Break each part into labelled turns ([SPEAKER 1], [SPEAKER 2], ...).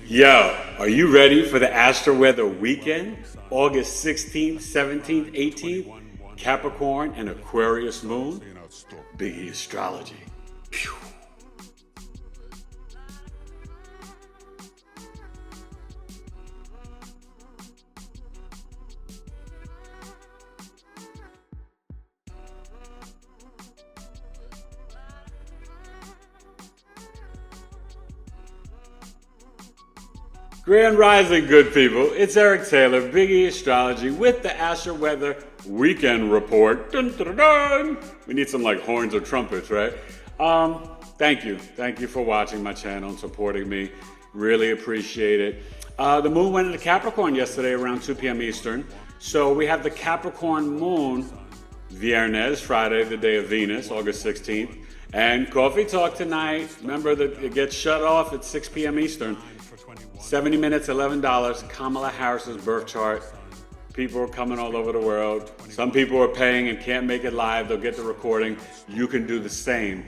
[SPEAKER 1] Yo, are you ready for the Astro-Weather weekend? August 16th, 17th, 18th, Capricorn and Aquarius Moon, BigEAstrology. Pew. Grand Rising, good people. It's Eric Taylor, BigEAstrology, with the Astro-Weather Weekend Report. Dun, dun, dun, dun. We need some like horns or trumpets, right? Thank you. Thank you for watching my channel and supporting me. Really appreciate it. The moon went into Capricorn yesterday around 2 p.m. Eastern. So we have the Capricorn moon, Viernes, Friday, the day of Venus, August 16th. And Coffee Talk tonight. Remember that it gets shut off at 6 p.m. Eastern. 70 minutes, $11, Kamala Harris's birth chart. People are coming all over the world. Some people are paying and can't make it live. They'll get the recording. You can do the same.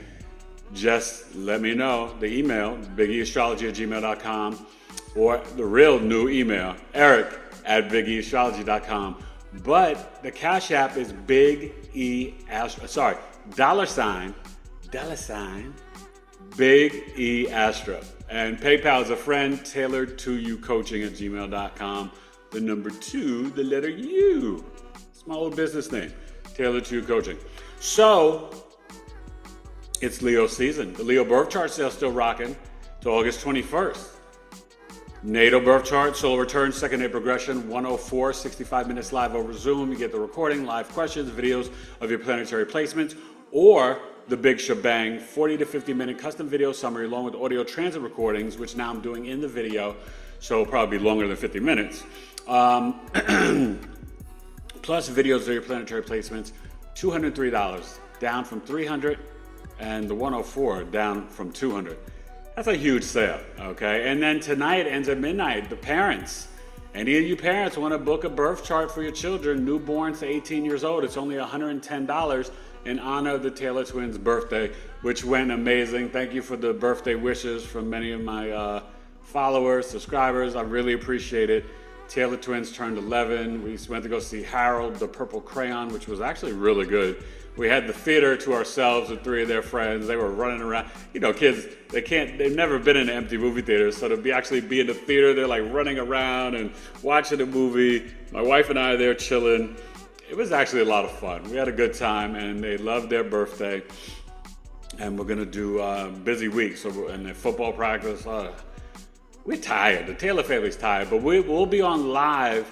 [SPEAKER 1] Just let me know. The email, BigEAstrology@gmail.com, or the real new email, Eric@BigEAstrology.com. But the Cash App is BigEAstro. $, BigEAstro. And PayPal is a friend, tailored to you coaching@gmail.com. The number 2, the letter U. It's my old business name, tailored to you coaching. So, it's Leo season. The Leo birth chart sale still rocking to August 21st. Natal birth chart, solar return, second day progression, 104, 65 minutes live over Zoom. You get the recording, live questions, videos of your planetary placements, or the big shebang, 40 to 50 minute custom video summary along with audio transit recordings, which now I'm doing in the video, so it'll probably be longer than 50 minutes. Plus videos of your planetary placements, $203, down from $300, and the 104 down from $200. That's a huge sale, okay? And then tonight ends at midnight. The parents, any of you parents want to book a birth chart for your children, newborns to 18 years old, it's only $110 in honor of the Taylor twins' birthday, which went amazing. Thank you for the birthday wishes from many of my followers, subscribers. I really appreciate it. Taylor twins turned 11. We went to go see Harold, the Purple Crayon, which was actually really good. We had the theater to ourselves with 3 of their friends. They were running around. You know, kids, they've never been in an empty movie theater, so to actually be in the theater, they're like running around and watching a movie. My wife and I are there chilling. It was actually a lot of fun. We had a good time, and they loved their birthday. And we're gonna do busy week. So and the football practice. We're tired. The Taylor family's tired, but we'll be on live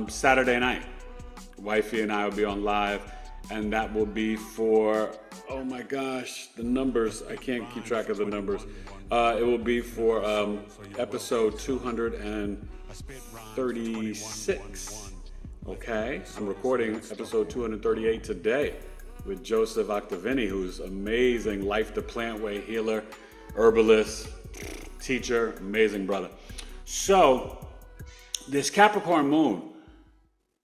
[SPEAKER 1] Saturday night. Wifey and I will be on live, and that will be for, oh my gosh, the numbers. I can't keep track of the numbers. It will be for episode 236. Okay, I'm recording episode 238 today with Joseph Octavini, who's amazing life to plant way healer, herbalist, teacher, amazing brother. So this Capricorn moon,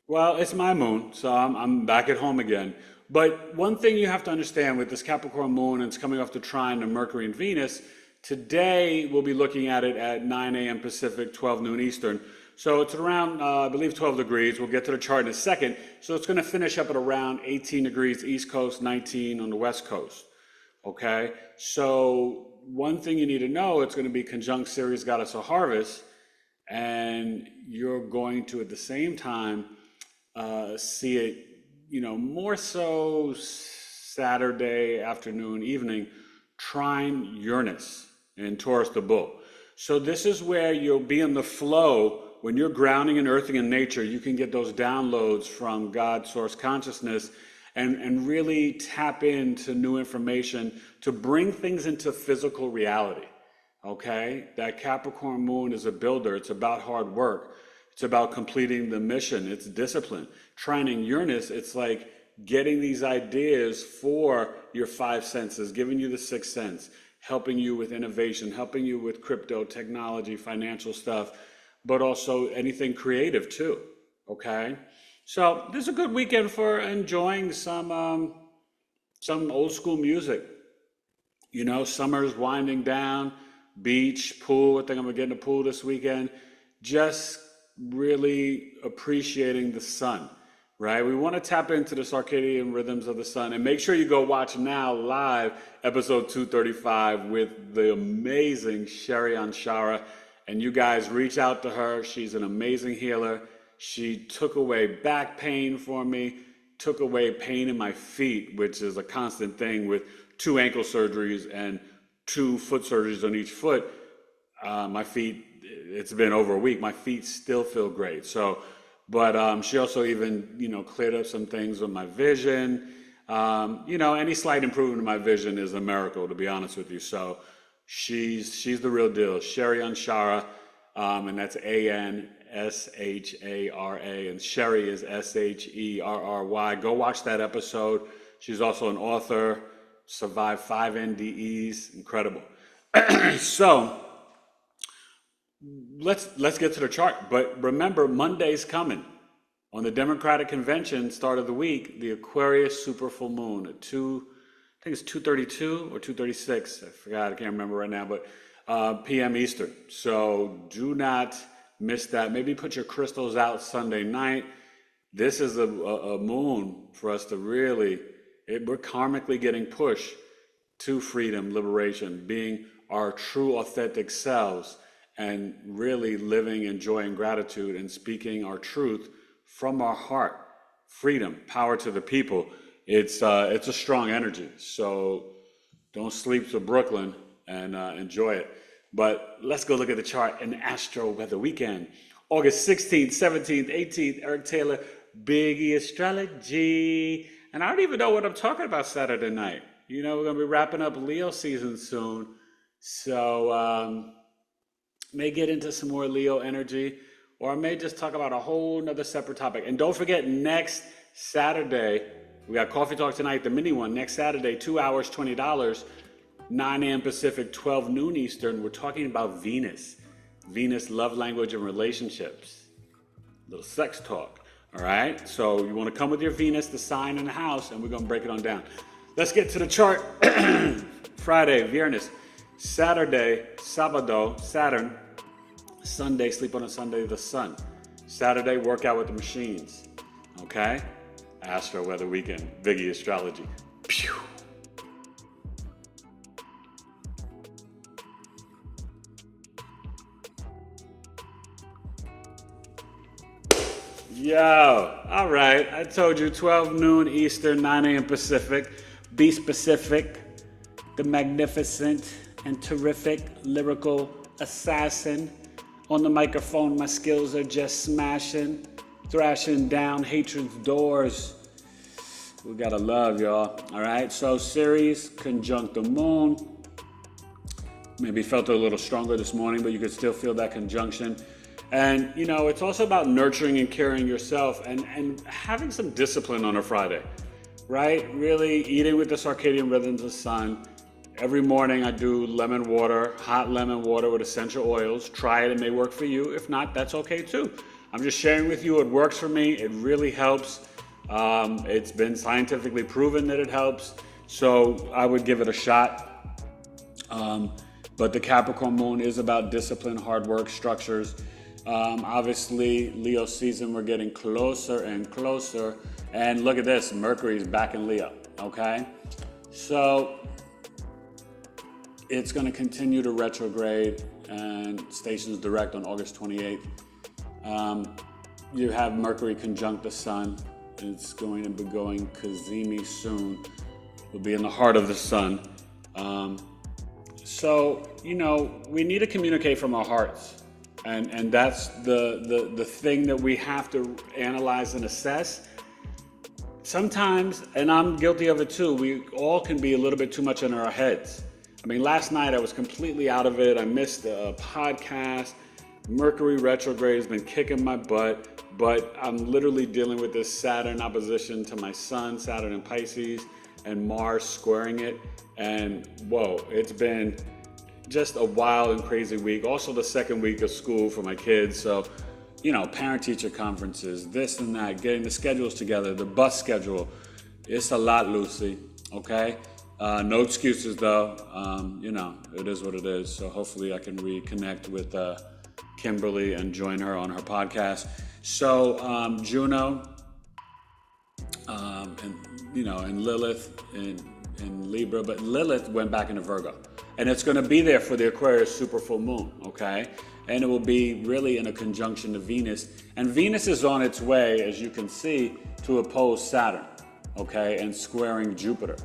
[SPEAKER 1] well, it's my moon, so I'm back at home again. But one thing you have to understand with this Capricorn moon, and it's coming off the trine of Mercury and Venus, today we'll be looking at it at 9 a.m. Pacific, 12 noon Eastern. So it's around, I believe, 12 degrees. We'll get to the chart in a second. So it's going to finish up at around 18 degrees East Coast, 19 on the West Coast. Okay? So one thing you need to know, it's going to be conjunct Ceres goddess of harvest. And you're going to, at the same time, see it, more so Saturday afternoon, evening, trine Uranus in Taurus the Bull. So this is where you'll be in the flow. When you're grounding and earthing in nature, you can get those downloads from God, source consciousness, and really tap into new information to bring things into physical reality, okay? That Capricorn moon is a builder. It's about hard work. It's about completing the mission. It's discipline. Trining Uranus, it's like getting these ideas for your 5 senses, giving you the 6th sense, helping you with innovation, helping you with crypto, technology, financial stuff, but also anything creative too, okay? So this is a good weekend for enjoying some old school music. Summer's winding down. beach, pool. I think I'm gonna get in the pool this weekend. Just really appreciating the sun, right? We want to tap into the circadian rhythms of the sun, and make sure you go watch now live episode 235 with the amazing Sherry Anshara. And you guys reach out to her. She's an amazing healer. She took away back pain for me, took away pain in my feet, which is a constant thing with 2 ankle surgeries and 2 foot surgeries on each foot. My feet, it's been over a week. My feet still feel great. So, but she also even, cleared up some things with my vision. Any slight improvement in my vision is a miracle, to be honest with you. So she's the real deal. Sherry Anshara, and that's ANSHARA, and Sherry is SHERRY. Go watch that episode. She's also an author, survived 5 NDEs, incredible. So let's get to the chart. But remember, Monday's coming. On the Democratic Convention, start of the week, the Aquarius super full moon at I think it's 2:32 or 2:36. I forgot, I can't remember right now, but p.m. Eastern. So do not miss that. Maybe put your crystals out Sunday night. This is a moon for us to really, we're karmically getting pushed to freedom, liberation, being our true authentic selves, and really living in joy and gratitude and speaking our truth from our heart. Freedom, power to the people. It's a strong energy. So don't sleep to Brooklyn, and enjoy it. But let's go look at the chart in the Astro-Weather weekend. August 16th, 17th, 18th, Eric Taylor, BigEAstrology. And I don't even know what I'm talking about Saturday night. We're going to be wrapping up Leo season soon. So may get into some more Leo energy, or I may just talk about a whole nother separate topic. And don't forget, next Saturday, we got Coffee Talk Tonight, the mini one. Next Saturday, 2 hours, $20, 9 a.m. Pacific, 12 noon Eastern. We're talking about Venus. Venus, love language and relationships. A little sex talk, all right? So you want to come with your Venus, the sign in the house, and we're going to break it on down. Let's get to the chart. Friday, Viernes. Saturday, Sábado, Saturn. Sunday, sleep on a Sunday, the sun. Saturday, workout with the machines, okay? Astro-Weather weekend, BigEAstrology. Pew. Yo, all right. I told you 12 noon Eastern, 9 a.m. Pacific. Be specific. The magnificent and terrific lyrical assassin. On the microphone, my skills are just smashing, thrashing down hatred's doors. We gotta love, y'all. All right, so Ceres conjunct the moon. Maybe felt it a little stronger this morning, but you could still feel that conjunction. And, it's also about nurturing and caring yourself and having some discipline on a Friday, right? Really eating with the circadian rhythms of the sun. Every morning I do lemon water, hot lemon water with essential oils. Try it, it may work for you. If not, that's okay too. I'm just sharing with you, it works for me. It really helps. It's been scientifically proven that it helps. So I would give it a shot. But the Capricorn moon is about discipline, hard work, structures. Obviously, Leo season, we're getting closer and closer. And look at this, Mercury's back in Leo, okay? So it's going to continue to retrograde and stations direct on August 28th. You have Mercury conjunct the sun. It's going to be going Cazimi soon. We'll be in the heart of the sun. So, we need to communicate from our hearts. And that's the thing that we have to analyze and assess. Sometimes, and I'm guilty of it too, we all can be a little bit too much in our heads. I mean, last night I was completely out of it. I missed a podcast. Mercury retrograde has been kicking my butt, but I'm literally dealing with this Saturn opposition to my sun, Saturn in Pisces, and Mars squaring it. And whoa, it's been just a wild and crazy week. Also the second week of school for my kids. So, parent-teacher conferences, this and that, getting the schedules together, the bus schedule. It's a lot, Lucy, okay? No excuses though. It is what it is. So hopefully I can reconnect with Kimberly and join her on her podcast. So Juno, and Lilith in Libra, but Lilith went back into Virgo, and it's going to be there for the Aquarius super full moon. Okay, and it will be really in a conjunction to Venus, and Venus is on its way, as you can see, to oppose Saturn. Okay, and squaring Jupiter.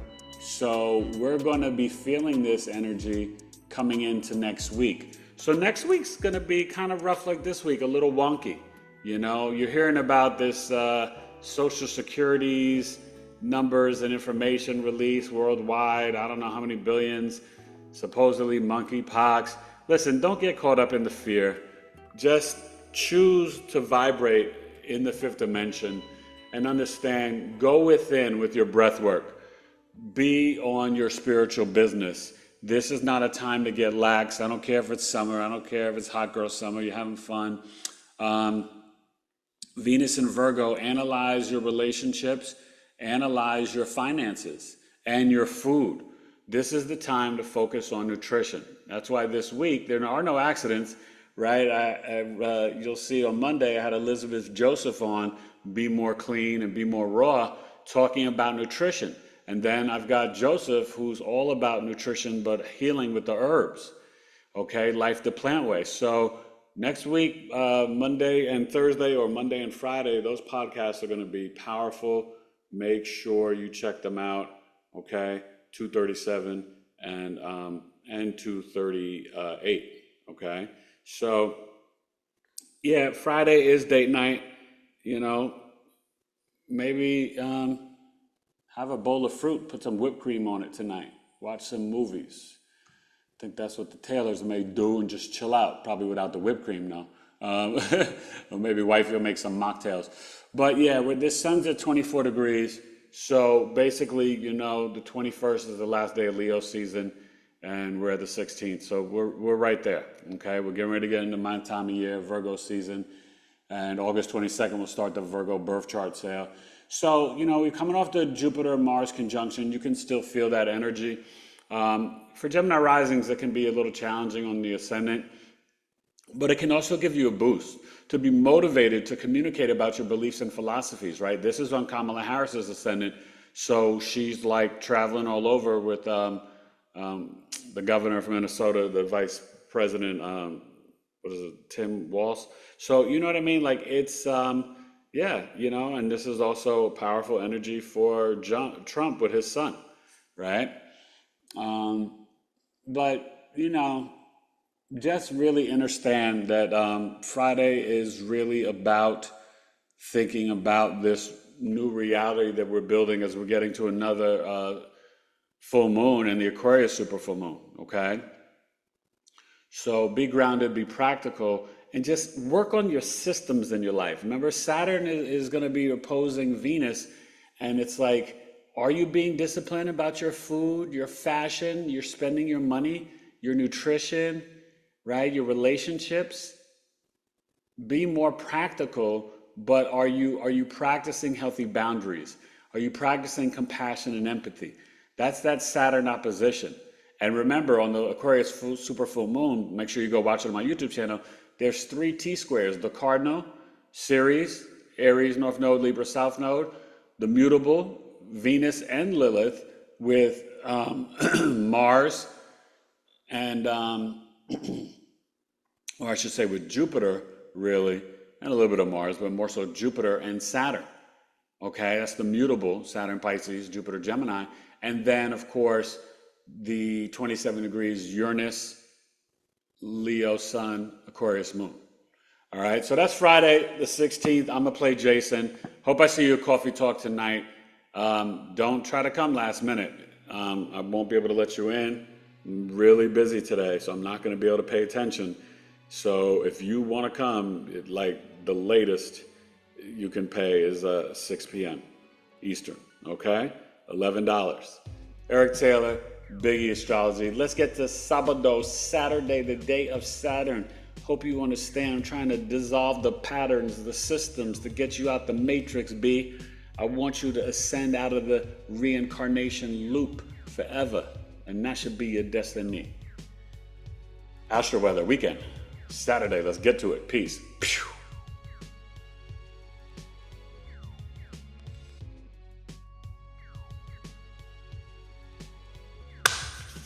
[SPEAKER 1] So we're going to be feeling this energy coming into next week. So next week's going to be kind of rough like this week, a little wonky. You're hearing about this Social Security's numbers and information released worldwide. I don't know how many billions, supposedly monkeypox. Listen, don't get caught up in the fear. Just choose to vibrate in the fifth dimension and understand, go within with your breath work. Be on your spiritual business. This is not a time to get lax. I don't care if it's summer. I don't care if it's hot girl summer. You're having fun. Venus in Virgo, analyze your relationships, analyze your finances and your food. This is the time to focus on nutrition. That's why this week there are no accidents, right? You'll see on Monday I had Elizabeth Joseph on, Be More Clean and Be More Raw, talking about nutrition. And then I've got Joseph, who's all about nutrition but healing with the herbs. Okay, Life the Plant Way. So next week, Monday and Thursday, or Monday and Friday, those podcasts are going to be powerful. Make sure you check them out. Okay, 237 and 238. Okay, so yeah, Friday is date night. Maybe have a bowl of fruit, put some whipped cream on it tonight. Watch some movies. I think that's what the Taylors may do, and just chill out, probably without the whipped cream now. Or maybe wifey will make some mocktails. But yeah, with this sun's at 24 degrees. So basically, the 21st is the last day of Leo season, and we're at the 16th. So we're right there. Okay, we're getting ready to get into my time of year, Virgo season. And August 22nd, we'll start the Virgo birth chart sale. So, we're coming off the Jupiter-Mars conjunction. You can still feel that energy. For Gemini risings, it can be a little challenging on the ascendant, but it can also give you a boost to be motivated to communicate about your beliefs and philosophies, right? This is on Kamala Harris's ascendant, so she's like traveling all over with the governor of Minnesota, the vice president, Tim Walz. So, you know what I mean? Like, it's, and this is also powerful energy for Trump with his son, right? But, just really understand that Friday is really about thinking about this new reality that we're building as we're getting to another full moon and the Aquarius super full moon, okay? So be grounded, be practical, and just work on your systems in your life. Remember, Saturn is going to be opposing Venus, and it's like, are you being disciplined about your food, your fashion, your spending your money, your nutrition, right? Your relationships? Be more practical, but are you practicing healthy boundaries? Are you practicing compassion and empathy? That's that Saturn opposition. And remember, on the Aquarius super full moon, make sure you go watch it on my YouTube channel, there's 3 T-squares: the cardinal, Ceres, Aries North Node, Libra South Node, the mutable, Venus and Lilith, with Mars and, or I should say with Jupiter, really, and a little bit of Mars, but more so Jupiter and Saturn. Okay, that's the mutable, Saturn, Pisces, Jupiter, Gemini. And then, of course, the 27 degrees Uranus, Leo Sun, Aquarius Moon. All right, so that's Friday the 16th. I'm gonna play Jason. Hope I see you at Coffee Talk tonight. Don't try to come last minute. I won't be able to let you in. I'm really busy today, so I'm not gonna be able to pay attention. So if you wanna come, like the latest you can pay is 6 p.m. Eastern, okay? $11. Eric Taylor, BigEAstrology. Let's get to Sábado, Saturday, the day of Saturn. Hope you understand. I'm trying to dissolve the patterns, the systems to get you out the matrix, B. I want you to ascend out of the reincarnation loop forever. And that should be your destiny. Astro-Weather weekend, Saturday. Let's get to it. Peace. Pew.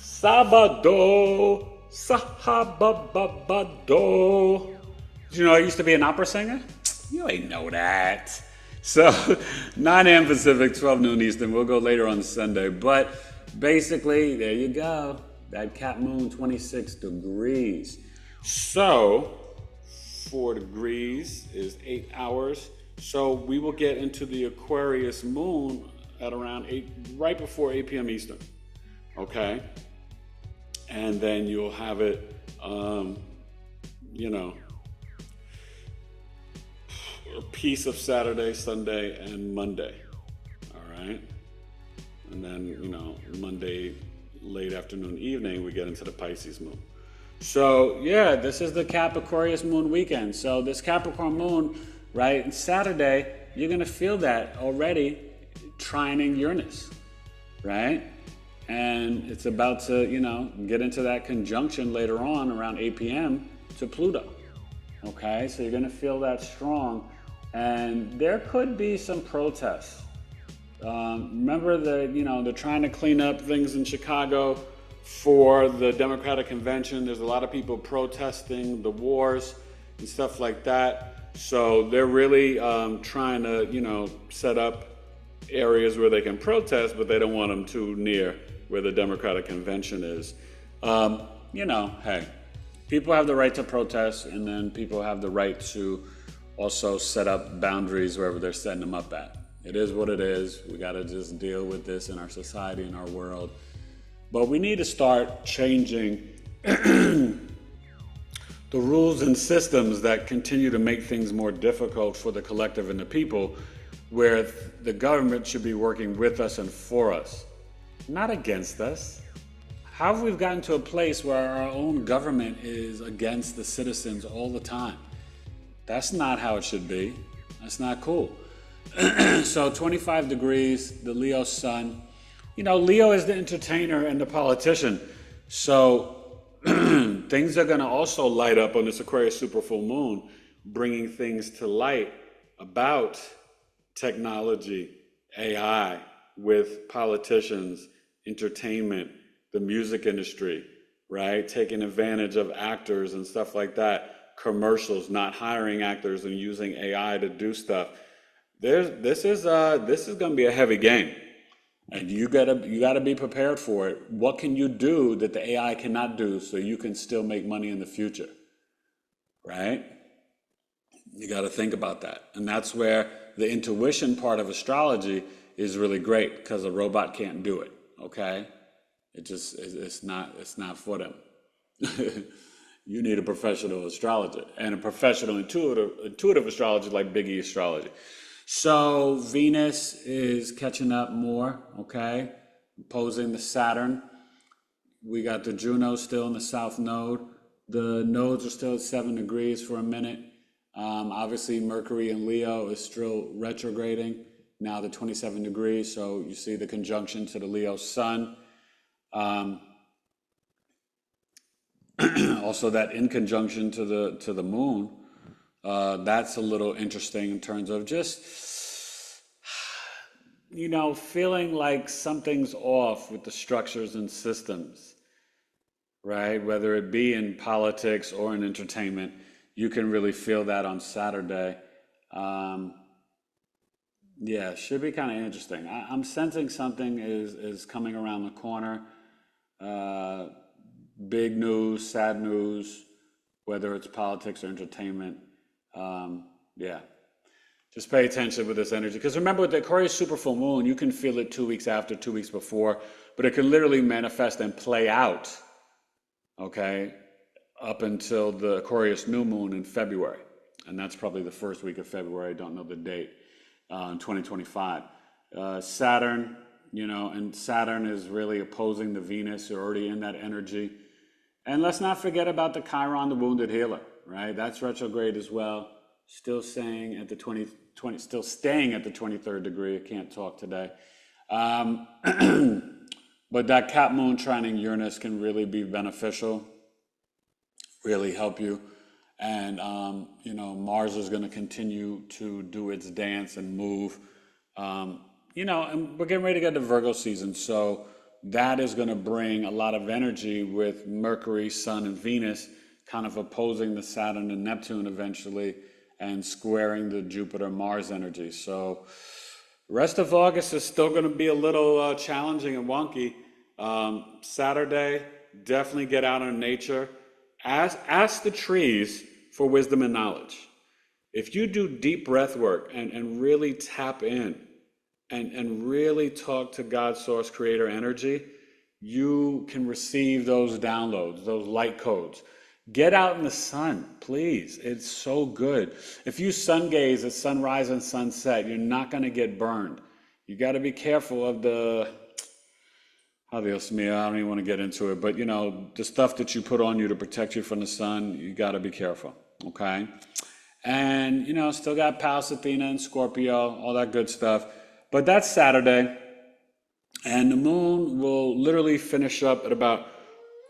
[SPEAKER 1] Sabado, sahababado. Did you know I used to be an opera singer? You ain't know that. So 9 a.m. Pacific, 12 noon Eastern. We'll go later on Sunday. But basically, there you go. That Cap Moon, 26 degrees. So 4 degrees is 8 hours. So we will get into the Aquarius moon at around 8, right before 8 p.m. Eastern. Okay? And then you'll have it, a piece of Saturday, Sunday, and Monday. All right? And then, Monday, late afternoon, evening, we get into the Pisces moon. So, yeah, this is the Cap Aquarius moon weekend. So this Capricorn moon, right, and Saturday, you're going to feel that already trining Uranus, right? And it's about to, get into that conjunction later on around 8 p.m. to Pluto. Okay, so you're going to feel that strong. And there could be some protests. Remember they're trying to clean up things in Chicago for the Democratic convention. There's a lot of people protesting the wars and stuff like that. So they're really trying to, set up areas where they can protest, but they don't want them too near where the Democratic convention is. Hey, people have the right to protest, and then people have the right to also set up boundaries wherever they're setting them up at. It is what it is. We got to just deal with this in our society, in our world. But we need to start changing the rules and systems that continue to make things more difficult for the collective and the people, where the government should be working with us and for us, not against us. How have we gotten to a place where our own government is against the citizens all the time? That's not how it should be. That's not cool. So 25 degrees, the Leo sun. Leo is the entertainer and the politician. So things are going to also light up on this Aquarius super full moon, bringing things to light about technology, AI, with politicians, entertainment, the music industry, right? Taking advantage of actors and stuff like that. Commercials, not hiring actors and using AI to do stuff. This is going to be a heavy game, and you gotta be prepared for it. What can you do that the AI cannot do so you can still make money in the future, right? You got to think about that, and that's where the intuition part of astrology is really great, because a robot can't do it. Okay, it's not for them. You need a professional astrologer and a professional intuitive astrologer like BigEAstrology. So Venus is catching up more, okay, opposing the Saturn. We got the Juno still in the south node. The nodes are still at 7 degrees for a minute. Obviously, Mercury in Leo is still retrograding, now to 27 degrees. So you see the conjunction to the Leo sun. Also, that in conjunction to the moon. That's a little interesting in terms of just, feeling like something's off with the structures and systems, right? Whether it be in politics or in entertainment, you can really feel that on Saturday. Should be kind of interesting. I'm sensing something is coming around the corner. Big news, sad news, whether it's politics or entertainment. Just pay attention with this energy. Because remember, with the Aquarius super full moon, you can feel it 2 weeks after, 2 weeks before, but it can literally manifest and play out, okay, up until the Aquarius new moon in February. And that's probably the first week of February. I don't know the date, in 2025. Saturn, and Saturn is really opposing the Venus. You're already in that energy. And let's not forget about the Chiron, the wounded healer, right? That's retrograde as well. Still staying at the 23rd degree. I can't talk today. But that Cap Moon trining Uranus can really be beneficial, really help you. And, Mars is going to continue to do its dance and move. And we're getting ready to get to Virgo season. So that is going to bring a lot of energy with Mercury, Sun, and Venus kind of opposing the Saturn and Neptune eventually and squaring the Jupiter-Mars energy. So rest of August is still going to be a little challenging and wonky. Saturday, definitely get out in nature. Ask the trees for wisdom and knowledge. If you do deep breath work and really tap in and really talk to God, Source, Creator energy, you can receive those downloads, those light codes. Get out in the sun, please. It's so good. If you sun gaze at sunrise and sunset, you're not going to get burned. You got to be careful of Dios mío, I don't even want to get into it, but the stuff that you put on you to protect you from the sun, you got to be careful, okay? And, still got Pallas Athena and Scorpio, all that good stuff. But that's Saturday, and the moon will literally finish up at about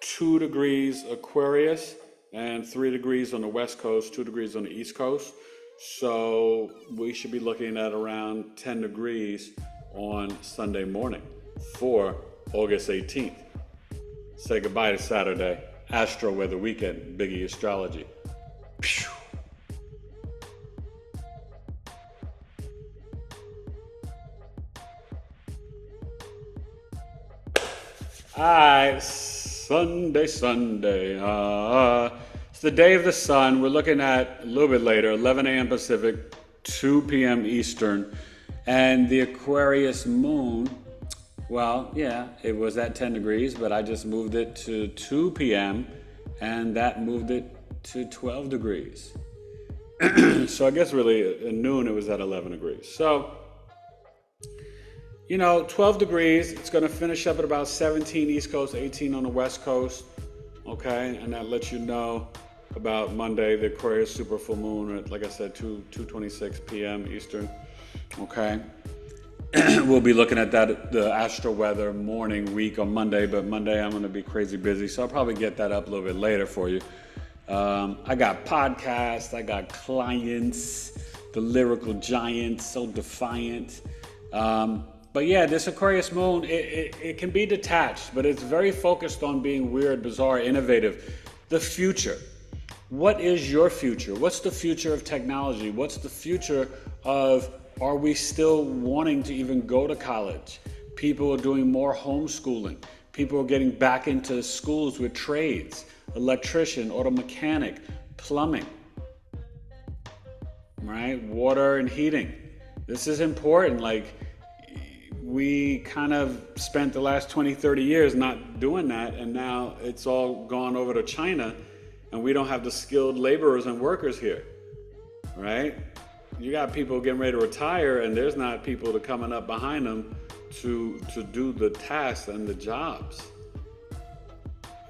[SPEAKER 1] 2 degrees Aquarius and 3 degrees on the West Coast, 2 degrees on the East Coast. So we should be looking at around 10 degrees on Sunday morning for August 18th. Say goodbye to Saturday. Astro-Weather weekend, BigEAstrology. Pew. All right, Sunday. It's the day of the sun. We're looking at a little bit later, 11 a.m. Pacific, 2 p.m. Eastern. And the Aquarius moon, well, yeah, it was at 10 degrees, but I just moved it to 2 p.m. and that moved it to 12 degrees. So I guess really at noon it was at 11 degrees. So 12 degrees, it's going to finish up at about 17 East Coast, 18 on the West Coast, okay? And that lets you know about Monday, the Aquarius super full moon, at, like I said, 2:26 p.m. Eastern, okay? We'll be looking at that, the Astro-Weather morning week on Monday, but Monday I'm going to be crazy busy, so I'll probably get that up a little bit later for you. I got podcasts, I got clients, the lyrical giant, so defiant. But yeah, this Aquarius moon, it can be detached, but it's very focused on being weird, bizarre, innovative. The future. What is your future? What's the future of technology? What's the future of, are we still wanting to even go to college? People are doing more homeschooling. People are getting back into schools with trades, electrician, auto mechanic, plumbing, right? Water and heating. This is important. Like, we kind of spent the last 20, 30 years not doing that, and now it's all gone over to China, and we don't have the skilled laborers and workers here, right? You got people getting ready to retire, and there's not people coming up behind them to do the tasks and the jobs.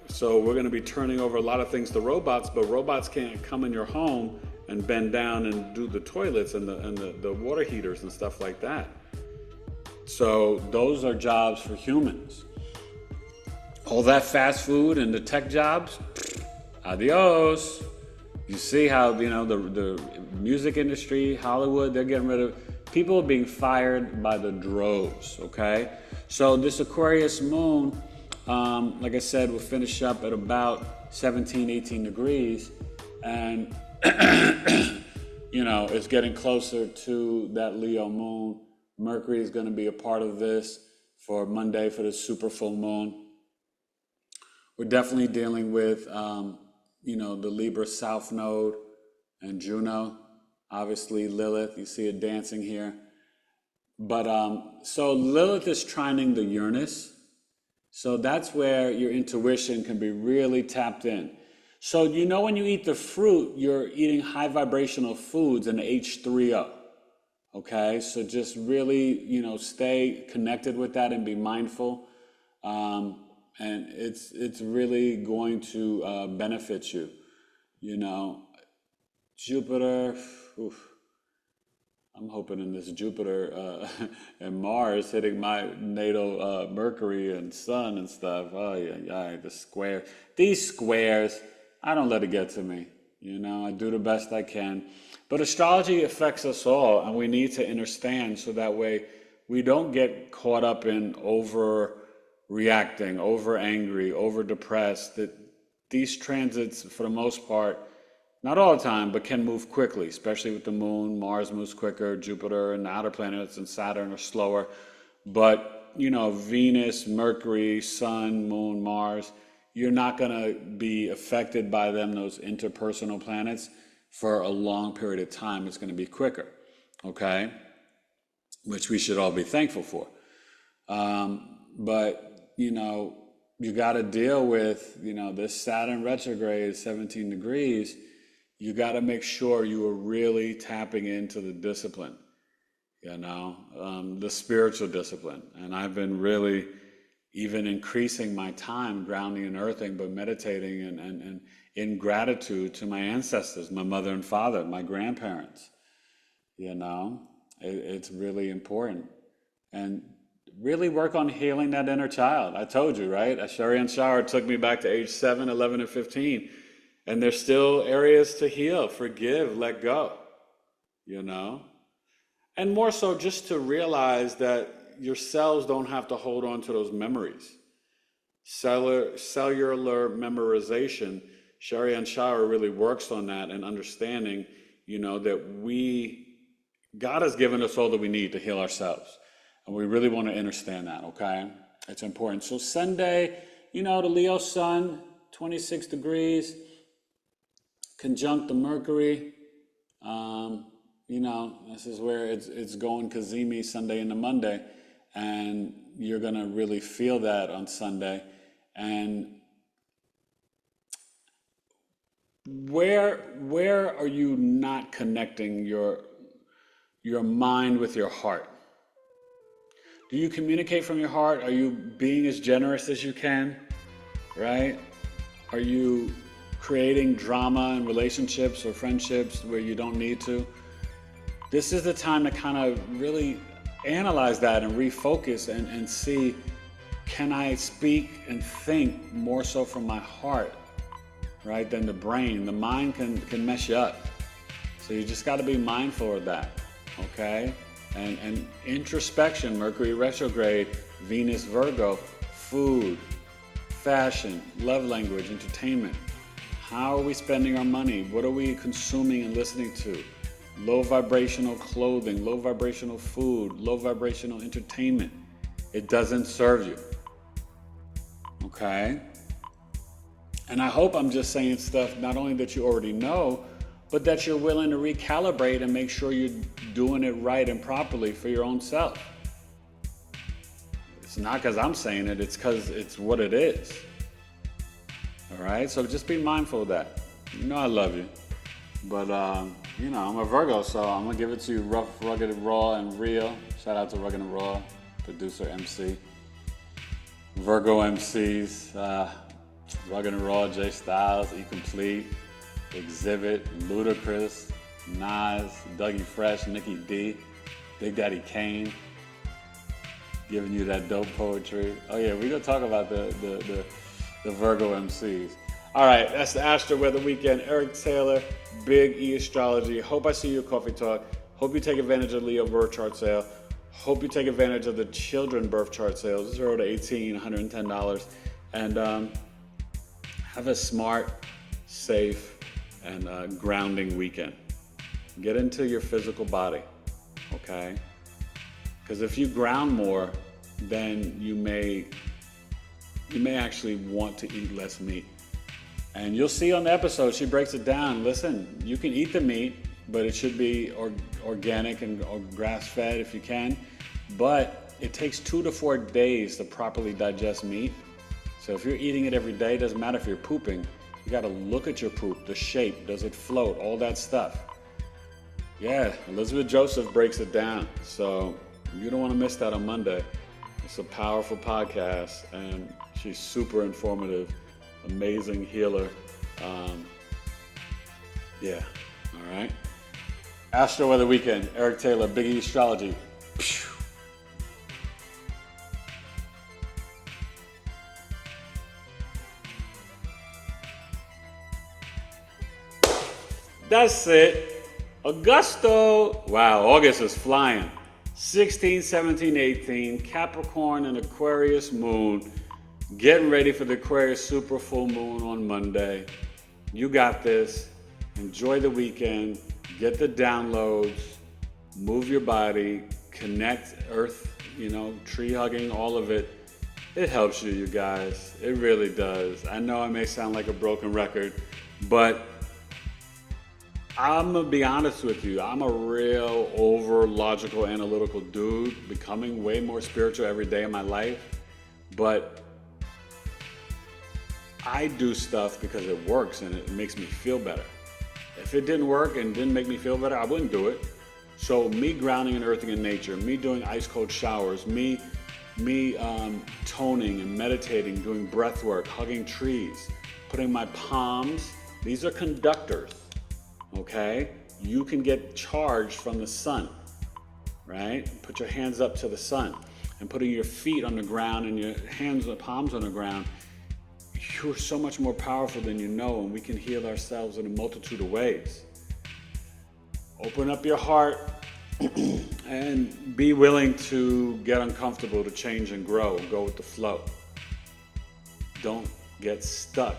[SPEAKER 1] So we're going to be turning over a lot of things to robots, but robots can't come in your home and bend down and do the toilets and the water heaters and stuff like that. So those are jobs for humans. All that fast food and the tech jobs, adios. You see how, the music industry, Hollywood, they're getting rid of, people are being fired by the droves, okay? So this Aquarius moon, like I said, will finish up at about 17, 18 degrees. And, it's getting closer to that Leo moon. Mercury is going to be a part of this for Monday for the super full moon. We're definitely dealing with, the Libra South Node and Juno. Obviously Lilith, you see it dancing here. But so Lilith is trining the Uranus. So that's where your intuition can be really tapped in. So when you eat the fruit, you're eating high vibrational foods and H3O. Okay, so just really, stay connected with that and be mindful. And it's really going to benefit you. Jupiter, I'm hoping in this Jupiter and Mars hitting my natal Mercury and Sun and stuff. Oh yeah, the square. These squares, I don't let it get to me. I do the best I can. But astrology affects us all, and we need to understand so that way we don't get caught up in overreacting, over angry, over depressed. That these transits, for the most part, not all the time, but can move quickly, especially with the moon. Mars moves quicker, Jupiter and the outer planets and Saturn are slower. But, Venus, Mercury, Sun, Moon, Mars, you're not going to be affected by them, those interpersonal planets, for a long period of time. It's going to be quicker, okay? Which we should all be thankful for. But, you got to deal with, this Saturn retrograde, 17 degrees. You got to make sure you are really tapping into the discipline, the spiritual discipline. And I've been really even increasing my time grounding and earthing, but meditating and in gratitude to my ancestors, my mother and father, my grandparents. It's really important. And really work on healing that inner child. I told you, right? Ashari and Shower took me back to age 7, 11, and 15. And there's still areas to heal, forgive, let go, And more so just to realize that your cells don't have to hold on to those memories. Cellular memorization, Shari and Shower really works on that and understanding, that God has given us all that we need to heal ourselves. And we really want to understand that, okay? It's important. So Sunday, the Leo sun, 26 degrees, conjunct the Mercury. This is where it's going Kazemi Sunday into Monday, and you're gonna really feel that on Sunday. And where are you not connecting your mind with your heart? Do you communicate from your heart? Are you being as generous as you can? Right? Are you creating drama in relationships or friendships where you don't need to? This is the time to kind of really analyze that and refocus and see, can I speak and think more so from my heart, right, than the brain? The mind can mess you up. So you just got to be mindful of that, okay? And introspection, Mercury retrograde, Venus Virgo, food, fashion, love language, entertainment. How are we spending our money? What are we consuming and listening to? Low vibrational clothing, low vibrational food, low vibrational entertainment. It doesn't serve you. Okay? And I hope I'm just saying stuff not only that you already know, but that you're willing to recalibrate and make sure you're doing it right and properly for your own self. It's not because I'm saying it, it's because it's what it is. All right? So just be mindful of that. I love you. But, I'm a Virgo, so I'm going to give it to you rough, rugged, raw, and real. Shout out to Rugged and Raw, producer, MC. Virgo MCs, Rugged and Raw, Jay Styles, E-Complete, Exhibit, Ludacris, Nas, Dougie Fresh, Nikki D, Big Daddy Kane, giving you that dope poetry. Oh yeah, we're going to talk about the Virgo MCs. All right, that's the Astro-Weather weekend. Eric Taylor, BigEAstrology. Hope I see you at Coffee Talk. Hope you take advantage of Leo birth chart sale. Hope you take advantage of the children birth chart sales, 0 to 18, $110. And have a smart, safe, and grounding weekend. Get into your physical body, okay? Because if you ground more, then you may actually want to eat less meat. And you'll see on the episode, she breaks it down. Listen, you can eat the meat, but it should be organic and grass-fed if you can. But it takes 2 to 4 days to properly digest meat. So if you're eating it every day, it doesn't matter if you're pooping. You got to look at your poop, the shape, does it float, all that stuff. Yeah, Elizabeth Joseph breaks it down. So you don't want to miss that on Monday. It's a powerful podcast, and she's super informative. Amazing healer. Yeah, all right. Astro-Weather weekend. Eric Taylor, BigEAstrology. That's it. Augusto. Wow, August is flying. 16th, 17th, 18th, Capricorn and Aquarius moon. Getting ready for the Aquarius super full moon on Monday. You got this. Enjoy the weekend. Get the downloads. Move your body. Connect earth, tree hugging, all of it. It helps you guys. It really does. I know I may sound like a broken record, but I'm gonna be honest with you. I'm a real over logical, analytical dude, becoming way more spiritual every day of my life. But I do stuff because it works and it makes me feel better. If it didn't work and didn't make me feel better, I wouldn't do it. So me grounding and earthing in nature, me doing ice cold showers, me toning and meditating, doing breath work, hugging trees, putting my palms, these are conductors. Okay, you can get charged from the sun, right? Put your hands up to the sun and putting your feet on the ground and your hands and palms on the ground. You're so much more powerful than you know, and we can heal ourselves in a multitude of ways. Open up your heart and be willing to get uncomfortable, to change and grow. Go with the flow. Don't get stuck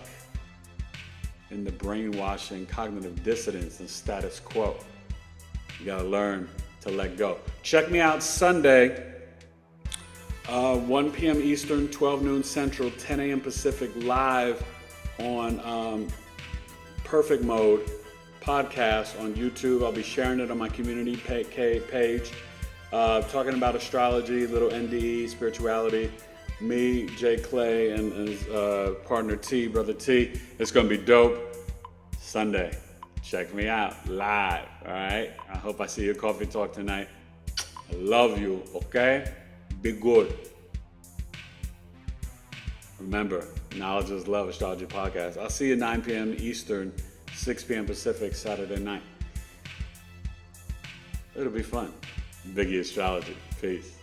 [SPEAKER 1] in the brainwashing, cognitive dissonance, and status quo. You gotta learn to let go. Check me out Sunday, 1 p.m. Eastern, 12 noon Central, 10 a.m. Pacific, live on Perfect Mode podcast on YouTube. I'll be sharing it on my community page, talking about astrology, little NDE, spirituality. Me, Jay Clay, and his partner T, brother T. It's gonna be dope. Sunday. Check me out live. All right. I hope I see your coffee talk tonight. I love you. Okay. Be good. Remember, knowledge is love. Astrology podcast. I'll see you 9 p.m. Eastern, 6 p.m. Pacific, Saturday night. It'll be fun. BigEAstrology. Peace.